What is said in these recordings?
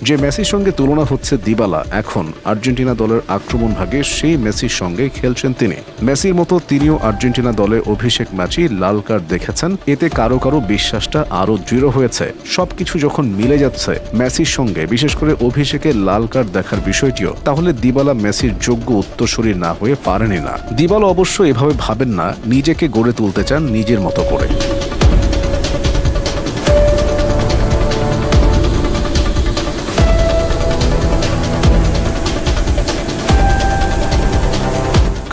যে মেসির সঙ্গে তুলনা হচ্ছে দিবালা এখন আর্জেন্টিনা দলের আক্রমণ ভাগে সেই মেসির সঙ্গে খেলছেন তিনি। মেসির মতো তিনিও আর্জেন্টিনা দলে অভিষেক ম্যাচই লাল কার্ড দেখেছেন। এতে কারো কারো বিশ্বাসটা আরও দৃঢ় হয়েছে। সবকিছু যখন মিলে যাচ্ছে মেসির সঙ্গে, বিশেষ করে অভিষেকের লাল কার্ড দেখার বিষয়টিও, তাহলে দিবালা মেসির যোগ্য উত্তরসূরি না হয়ে পারেনি না। দিবালা অবশ্য এভাবে ভাবেন না, নিজেকে গড়ে তুলতে চান নিজের মতো করে।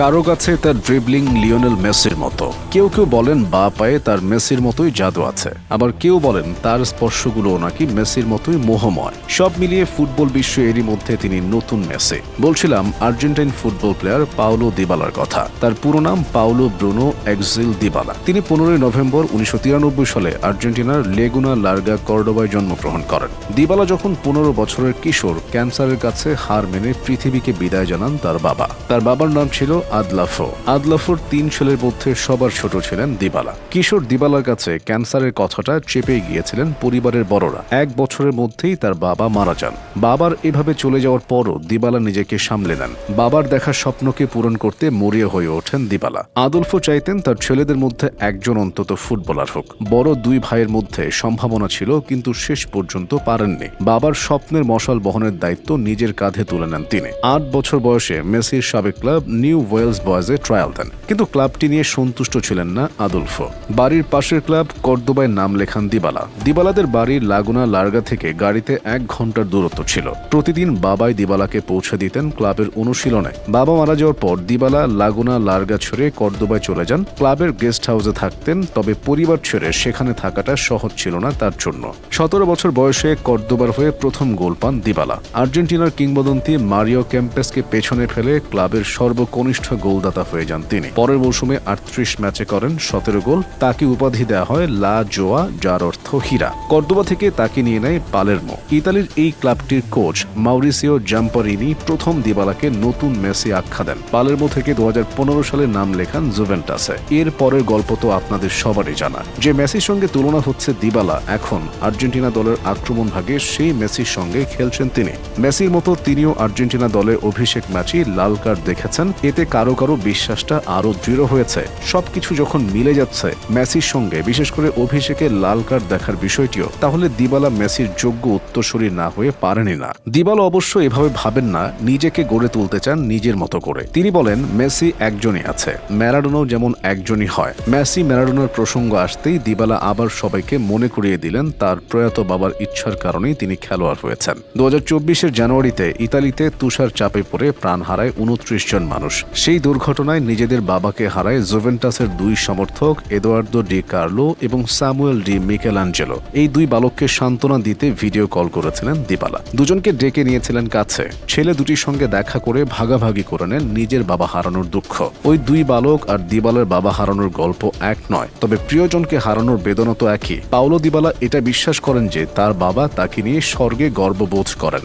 কারো কাছে তার ড্রিবলিং লিওনেল মেসির মতো, কেউ কেউ বলেন বা পায়ে তার মেসির মতোই জাদু আছে, আবার কেউ বলেন তার স্পর্শগুলো নাকি মেসির মতোই মোহময়। সব মিলিয়ে ফুটবল বিশ্ব এরই মধ্যে তিনি নতুন মেসি। বলছিলাম আর্জেন্টাইন ফুটবল প্লেয়ার পাওলো দিবালার কথা। তার পুরো নাম পাওলো ব্রুনো এক্সিল দিবালা। তিনি 15 নভেম্বর 1993 সালে আর্জেন্টিনার লেগুনা লার্গা কর্ডোবায় জন্মগ্রহণ করেন। দিবালা যখন 15 বছরের কিশোর, ক্যান্সারের কাছে হার মেনে পৃথিবীকে বিদায় জানান তার বাবা। তার বাবার নাম ছিল আদলাফো। আদলাফোর 3 ছেলের মধ্যে সবার ছোট ছিলেন দিবালা। কিশোর দিবালার কাছে ক্যান্সারের কথাটা চেপে গিয়েছিলেন পরিবারের বড়রা। 1 বছরের মধ্যেই তার বাবা মারা যান। বাবার এভাবে চলে যাওয়ার পরও দিবালা নিজেকে সামলে নেন। বাবার দেখা স্বপ্নকে পূরণ করতে মরিয়া হয়ে ওঠেন দিবালা। আদলফো চাইতেন তার ছেলেদের মধ্যে একজন অন্তত ফুটবলার হোক। বড় 2 ভাইয়ের মধ্যে সম্ভাবনা ছিল, কিন্তু শেষ পর্যন্ত পারেননি। বাবার স্বপ্নের মশাল বহনের দায়িত্ব নিজের কাঁধে তুলে নেন তিনি। 8 বছর বয়সে মেসির সাবেক ক্লাব নিউ ওয়েলস বয়েজে ট্রায়াল দেন, কিন্তু ক্লাবটি নিয়ে সন্তুষ্ট ছিলেন না আদলফো। বাড়ির পাশের ক্লাব কর্দোবায় নাম লেখান দিবালা। দিবালাদের বাড়ি লাগুনা লার্গা থেকে গাড়িতে 1 ঘন্টার দূরত্ব ছিল। প্রতিদিন বাবাই দিবালাকে পৌঁছে দিতেন ক্লাবের অনুশীলনে। বাবা মারা যাওয়ার পর দিবালা লাগুনা লার্গা ছেড়ে কর্দোবায় চলে যান। ক্লাবের গেস্ট হাউসে থাকতেন, তবে পরিবার ছেড়ে সেখানে থাকাটা সহজ ছিল না তার জন্য। 17 বছর বয়সে কর্দোবার হয়ে প্রথম গোল পান দিবালা। আর্জেন্টিনার কিংবদন্তি মারিও কেম্পেসকে পেছনে ফেলে ক্লাবের সর্বকনিষ্ঠ গোলদাতা হয়ে যান তিনি। পরের মৌসুমে 38 ম্যাচে করেন 17 গোল। তাকে উপাধি দেওয়া হয় লা জোয়া, যার অর্থ হীরা। কর্দোবা থেকে তাকে নিয়ে নেয় পালেরমো। ইতালির এই ক্লাবটির কোচ মাউরিসিও জাম্পারিনি প্রথম দিবালাকে নতুন মেসি আখ্যা দেন। পালেরমো থেকে 2015 সালে নাম লেখান জুভেন্টাসে। এর পরের গল্প তো আপনাদের সবারই জানা। যে মেসির সঙ্গে তুলনা হচ্ছে দিবালা এখন আর্জেন্টিনা দলের আক্রমণ ভাগে সেই মেসির সঙ্গে খেলছেন তিনি। মেসির মতো তিনিও আর্জেন্টিনা দলে অভিষেক ম্যাচই লাল কার্ড দেখেছেন। এতে কারো কারো বিশ্বাসটা আরও দৃঢ় হয়েছে। সবকিছু যখন মিলে যাচ্ছে মেসির সঙ্গে, বিশেষ করে অভিষেকের লাল কার্ড দেখার বিষয়টিও, তাহলে দিবালা মেসির যোগ্য উত্তরসূরি না হয়ে পারেনি না। দিবালা অবশ্য এভাবে ভাবেন না, নিজেকে গড়ে তুলতে চান নিজের মতো করে। তিনি বলেন মেসি একজনই আছে, ম্যারাডোনাও যেমন একজনই হয়। মেসি ম্যারাডোনার প্রসঙ্গ আসতেই দিবালা আবার সবাইকে মনে করিয়ে দিলেন তার প্রয়াত বাবার ইচ্ছার কারণেই তিনি খেলোয়াড় হয়েছেন। 2024 জানুয়ারিতে ইতালিতে তুষার চাপে পড়ে প্রাণ হারায় 29 জন মানুষ। সেই দুর্ঘটনায় নিজেদের বাবাকে হারায় জুভেন্টাসের 2 সমর্থক এদোয়ার্দো ডি কার্লো এবং স্যামুয়েল ডি মিকেলাঞ্জেলো। এই 2 বালককে সান্ত্বনা দিতে ভিডিও কল করেছিলেন দিবালা। দুজনকে ডেকে নিয়েছিলেন কাছে। ছেলে দুটির সঙ্গে দেখা করে ভাগাভাগি করে নেন নিজের বাবা হারানোর দুঃখ। ওই 2 বালক আর দিবালার বাবা হারানোর গল্প এক নয়, তবে প্রিয়জনকে হারানোর বেদনা তো একই। পাওলো দিবালা এটা বিশ্বাস করেন যে তার বাবা তাকে নিয়ে স্বর্গে গর্ববোধ করেন।